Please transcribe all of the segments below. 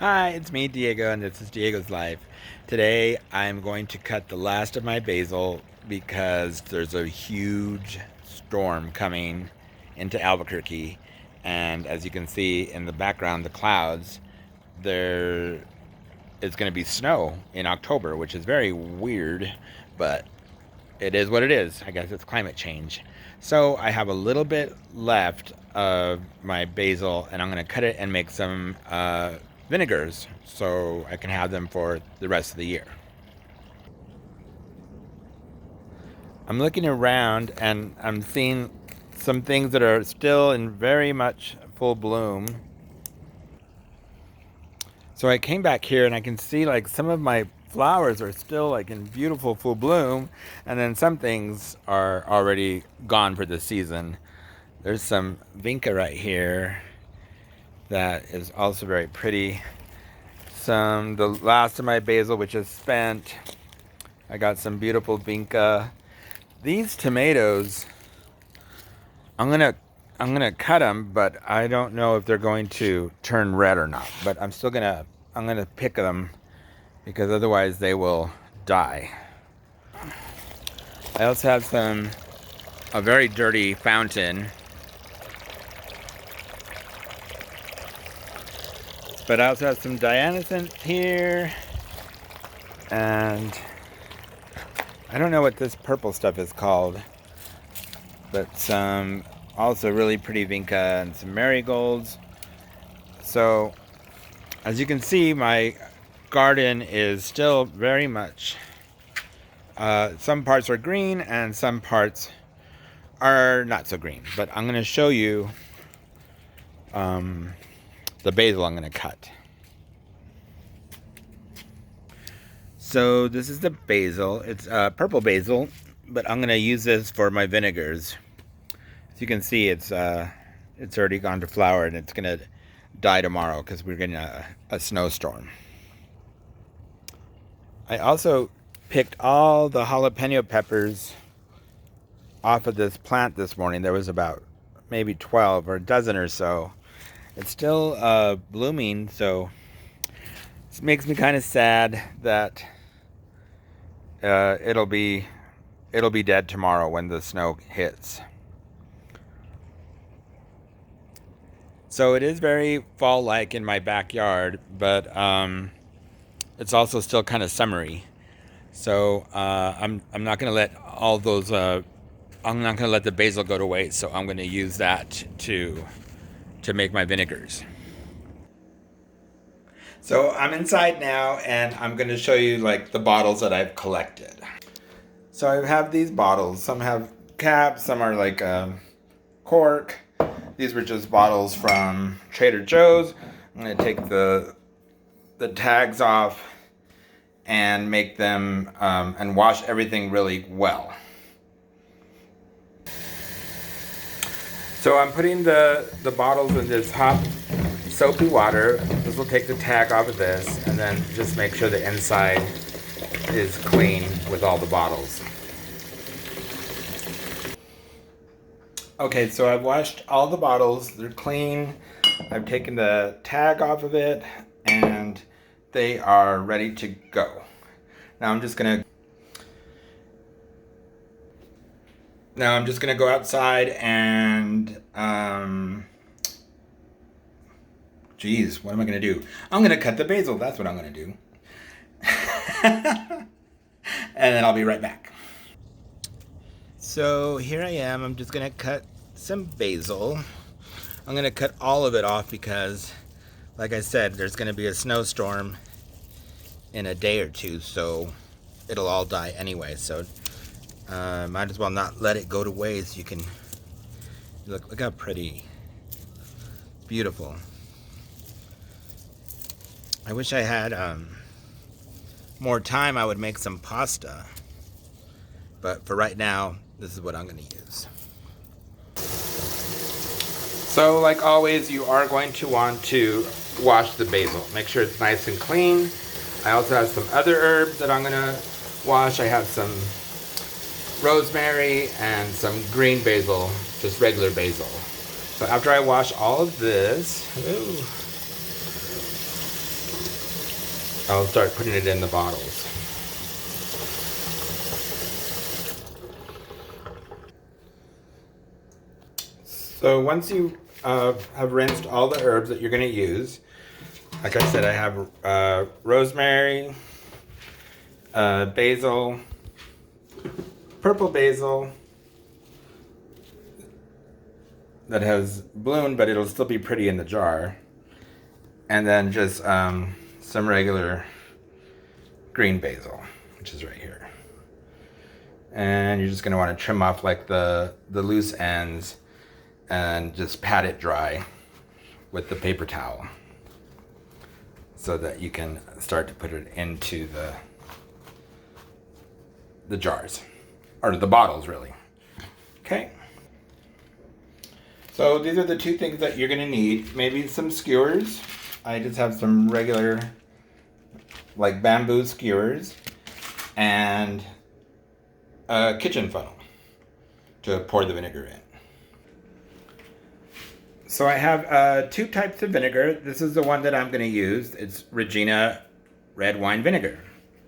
Hi, it's me, Diego, and this is Diego's Life. Today, I'm going to cut the last of my basil because there's a huge storm coming into Albuquerque. And as you can see in the background, the clouds, there is going to be snow in October, which is very weird, but it is what it is. I guess it's climate change. So I have a little bit left of my basil, and I'm going to cut it and make some vinegars so I can have them for the rest of the year. I'm looking around and I'm seeing some things that are still in very much full bloom. So I came back here and I can see like some of my flowers are still like in beautiful full bloom, and then some things are already gone for the season. There's some vinca right here that is also very pretty. The last of my basil, which is spent. I got some beautiful vinca. These tomatoes, I'm gonna cut them, but I don't know if they're going to turn red or not. But I'm gonna pick them because otherwise they will die. I also have a very dirty fountain, but I also have some dianthus here, and I don't know what this purple stuff is called, but some also really pretty vinca and some marigolds. So as you can see, my garden is still very much, some parts are green and some parts are not so green, but I'm going to show you the basil I'm going to cut. So this is the basil. It's purple basil, but I'm going to use this for my vinegars. As you can see, it's already gone to flower, and it's going to die tomorrow because we're getting a snowstorm. I also picked all the jalapeno peppers off of this plant this morning. There was about maybe 12 or a dozen or so. It's still blooming, so it makes me kind of sad that it'll be dead tomorrow when the snow hits. So it is very fall-like in my backyard, but it's also still kind of summery. So I'm not gonna let all those I'm not gonna let the basil go to waste. So I'm gonna use that to make my vinegars. So I'm inside now, and I'm gonna show you like the bottles that I've collected. So I have these bottles. Some have caps, some are like cork. These were just bottles from Trader Joe's. I'm gonna take the tags off and make them and wash everything really well. So I'm putting the bottles in this hot soapy water. This will take the tag off of this, and then just make sure the inside is clean with all the bottles. Okay, so I've washed all the bottles. They're clean. I've taken the tag off of it, and they are ready to go. Now I'm just gonna go outside and geez, what am I gonna do? I'm gonna cut the basil. That's what I'm gonna do. And then I'll be right back. So here I am. I'm just gonna cut some basil. I'm gonna cut all of it off because, like I said, there's gonna be a snowstorm in a day or two, so it'll all die anyway. So might as well not let it go to waste. You can look how pretty, beautiful. I wish I had more time. I would make some pasta, but for right now, this is what I'm going to use. So like always, you are going to want to wash the basil. Make sure it's nice and clean. I also have some other herbs that I'm going to wash. I have some rosemary and some green basil, just regular basil. So after I wash all of this, I'll start putting it in the bottles. So once you have rinsed all the herbs that you're going to use, like I said, I have rosemary, basil, purple basil that has bloom, but it'll still be pretty in the jar. And then just some regular green basil, which is right here. And you're just going to want to trim off like the loose ends and just pat it dry with the paper towel so that you can start to put it into the jars, or the bottles really. Okay. So these are the two things that you're gonna need. Maybe some skewers. I just have some regular like bamboo skewers and a kitchen funnel to pour the vinegar in. So I have two types of vinegar. This is the one that I'm going to use. It's Regina red wine vinegar.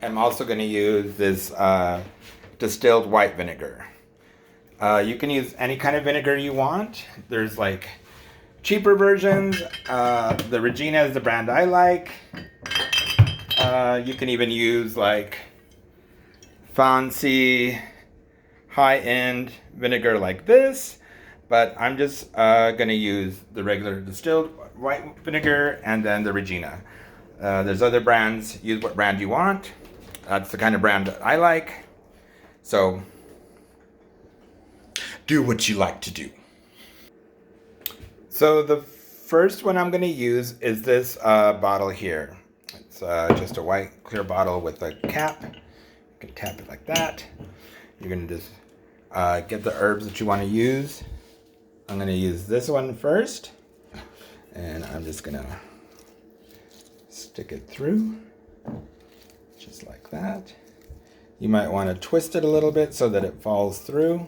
I'm also going to use this distilled white vinegar. You can use any kind of vinegar you want. There's like cheaper versions. The Regina is the brand I like. You can even use like fancy high-end vinegar like this. But I'm just going to use the regular distilled white vinegar and then the Regina. There's other brands. Use what brand you want. That's the kind of brand that I like. So do what you like to do. So the first one I'm going to use is this bottle here. It's just a white clear bottle with a cap. You can tap it like that. You're going to just get the herbs that you want to use. I'm going to use this one first, and I'm just going to stick it through, just like that. You might want to twist it a little bit so that it falls through.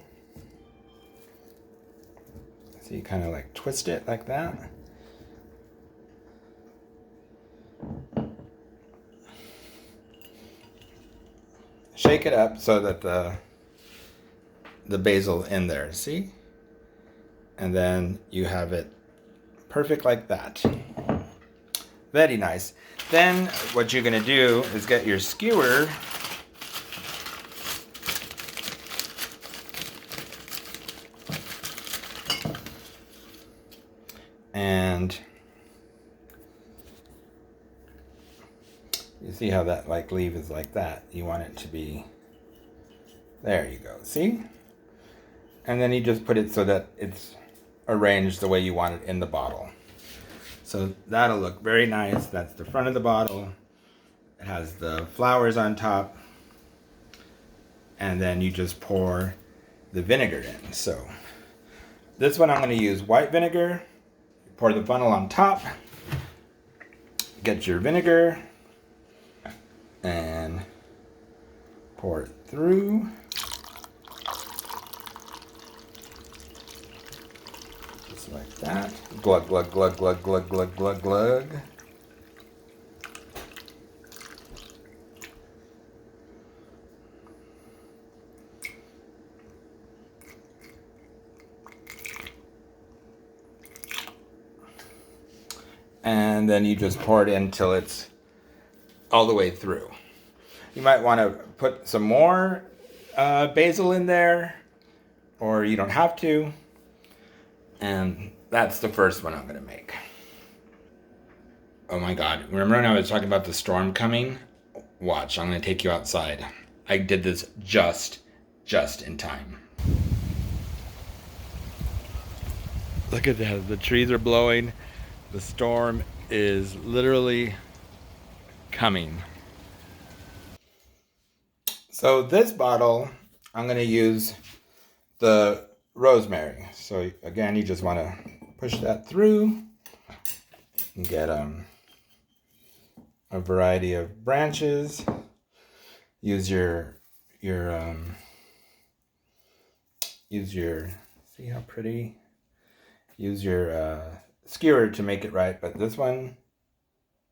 So you kind of like twist it like that. Shake it up so that the basil in there, see? And then you have it perfect like that. Very nice. Then what you're gonna do is get your skewer and you see how that like leaf is like that. You want it to be, there you go, see? And then you just put it so that it's arranged the way you want it in the bottle. So that'll look very nice. That's the front of the bottle. It has the flowers on top. And then you just pour the vinegar in. So this one I'm going to use white vinegar. Pour the funnel on top. Get your vinegar and pour it through. Like that. Glug, glug, glug, glug, glug, glug, glug, glug. And then you just pour it in until it's all the way through. You might want to put some more basil in there, or you don't have to. And that's the first one I'm going to make. Oh my God. Remember when I was talking about the storm coming? Watch, I'm going to take you outside. I did this just in time. Look at that. The trees are blowing. The storm is literally coming. So this bottle, I'm going to use the rosemary. So again, you just want to push that through and get a variety of branches. Use your see how pretty? Use your skewer to make it right, but this one,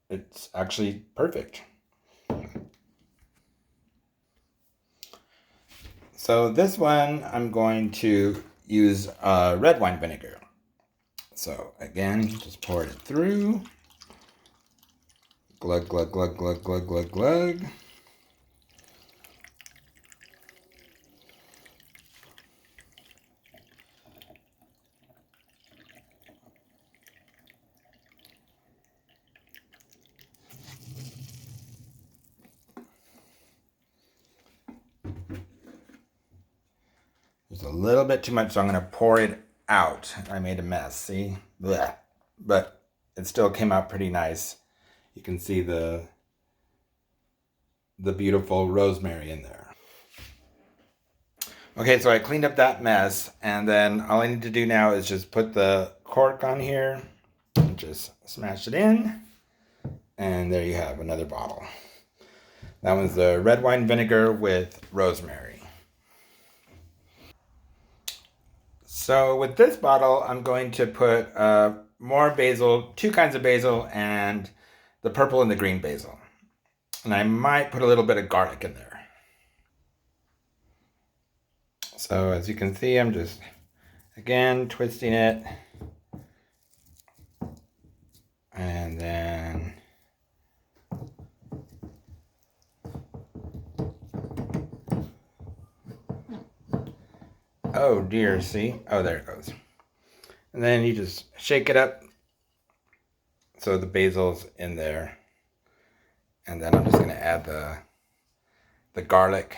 it's actually perfect. So this one, I'm going to use red wine vinegar. So again, just pour it through. Glug, glug, glug, glug, glug, glug, glug. There's a little bit too much, so I'm going to pour it out. I made a mess, see? Blech. But it still came out pretty nice. You can see the beautiful rosemary in there. Okay, so I cleaned up that mess, and then all I need to do now is just put the cork on here and just smash it in, and there you have another bottle. That one's the red wine vinegar with rosemary. So with this bottle, I'm going to put more basil, 2 kinds of basil, and the purple and the green basil. And I might put a little bit of garlic in there. So as you can see, I'm just, again, twisting it. And then oh dear, see? Oh, there it goes. And then you just shake it up so the basil's in there. And then I'm just going to add the garlic.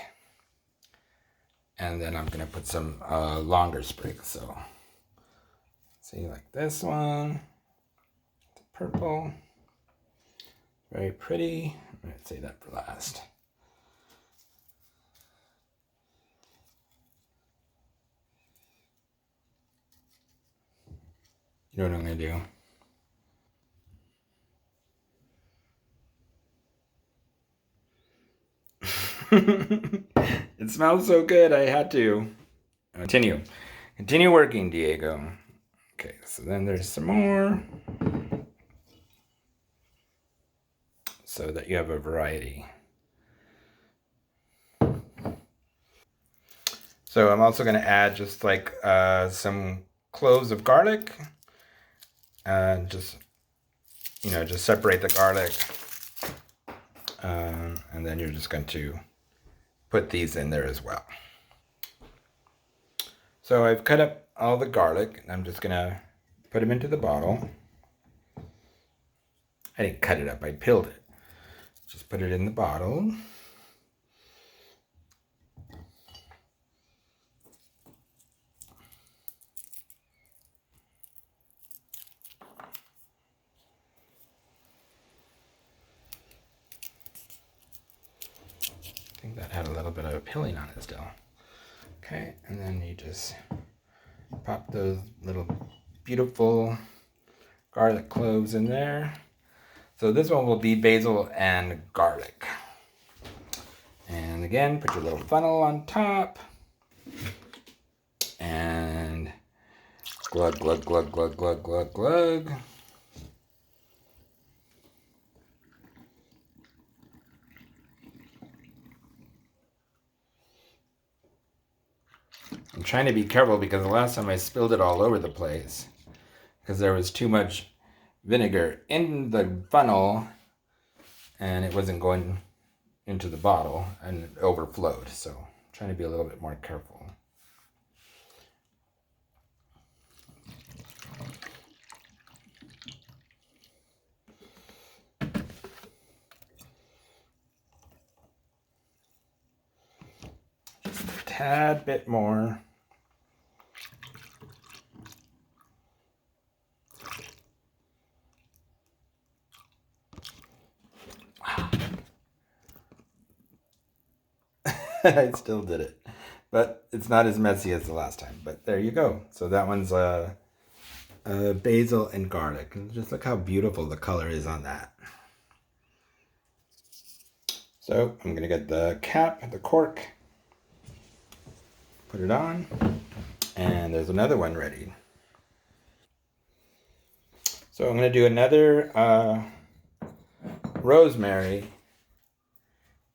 And then I'm going to put some longer sprigs. So see, like this one. The purple. Very pretty. I'm going to save that for last. You know what I'm going to do? It smells so good, I had to. Continue working, Diego. Okay, so then there's some more. So that you have a variety. So I'm also going to add just like some cloves of garlic. And just separate the garlic. And then you're just going to put these in there as well. So I've cut up all the garlic, and I'm just going to put them into the bottle. I didn't cut it up, I peeled it. Just put it in the bottle. I think that had a little bit of a peeling on it still. Okay, and then you just pop those little beautiful garlic cloves in there. So this one will be basil and garlic. And again, put your little funnel on top. And glug, glug, glug, glug, glug, glug, glug. I'm trying to be careful because the last time I spilled it all over the place because there was too much vinegar in the funnel and it wasn't going into the bottle and it overflowed. So I'm trying to be a little bit more careful. Just a tad bit more. I still did it, but it's not as messy as the last time. But there you go. So that one's basil and garlic. And just look how beautiful the color is on that. So I'm gonna get the cap, the cork, put it on, and there's another one ready. So I'm gonna do another rosemary,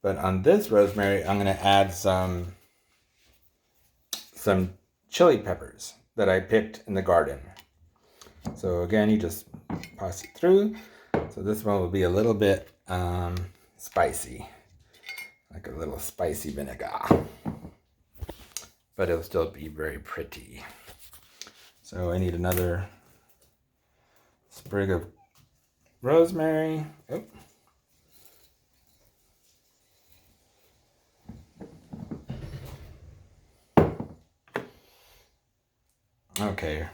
but on this rosemary I'm gonna add some some chili peppers that I picked in the garden. So again, you just pass it through. So this one will be a little bit spicy, like a little spicy vinegar, but it'll still be very pretty. So I need another sprig of rosemary. Oh. Okay.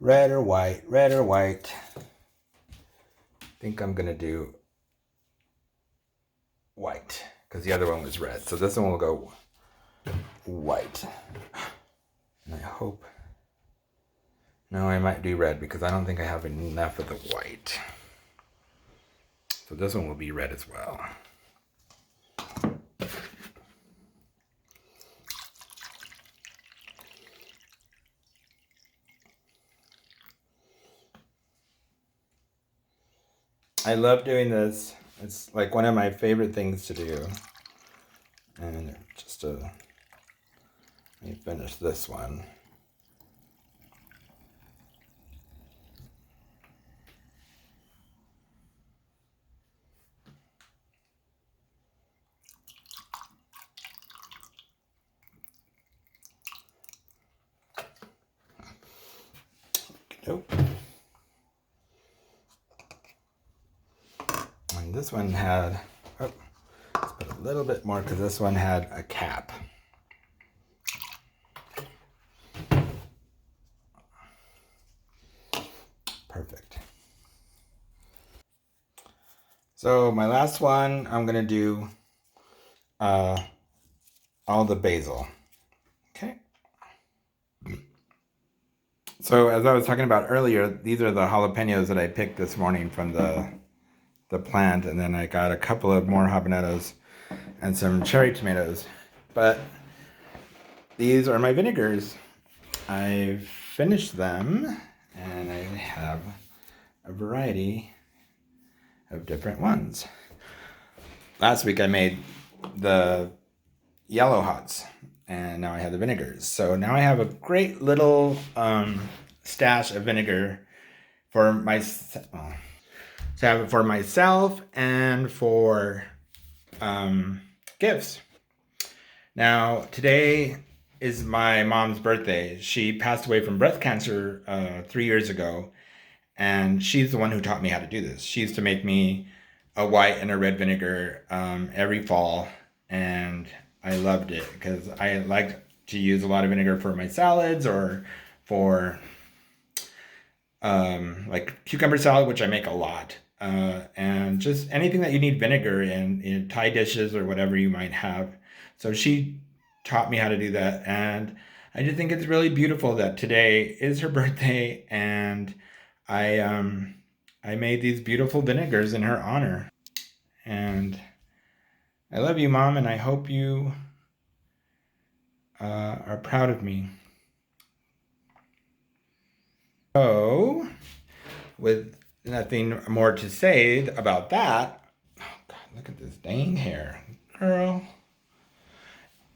Red or white, red or white. I think I'm gonna do white because the other one was red. So this one will go white. And I hope, no, I might do red because I don't think I have enough of the white. So this one will be red as well. I love doing this. It's like one of my favorite things to do. And just let me finish this one. Nope. And this one had, oh, let's put a little bit more because this one had a cap. Perfect. So my last one, I'm gonna do all the basil. Okay. So as I was talking about earlier, these are the jalapenos that I picked this morning from the plant, and then I got a couple of more habaneros and some cherry tomatoes. But these are my vinegars. I've finished them, and I have a variety of different ones. Last week I made the yellow hots, and now I have the vinegars. So now I have a great little stash of vinegar for myself. So I have it for myself and for gifts. Now today is my mom's birthday. She passed away from breast cancer 3 years ago, and she's the one who taught me how to do this. She used to make me a white and a red vinegar every fall, and I loved it because I liked to use a lot of vinegar for my salads or for like cucumber salad, which I make a lot, and just anything that you need vinegar in Thai dishes or whatever you might have. So she taught me how to do that, and I just think it's really beautiful that today is her birthday, and I made these beautiful vinegars in her honor. And I love you, Mom, and I hope you are proud of me. So, with nothing more to say about that, oh God, look at this dang hair, girl.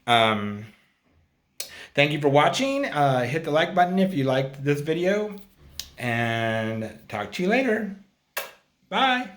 Um, Thank you for watching. Hit the like button if you liked this video, and talk to you later. Bye.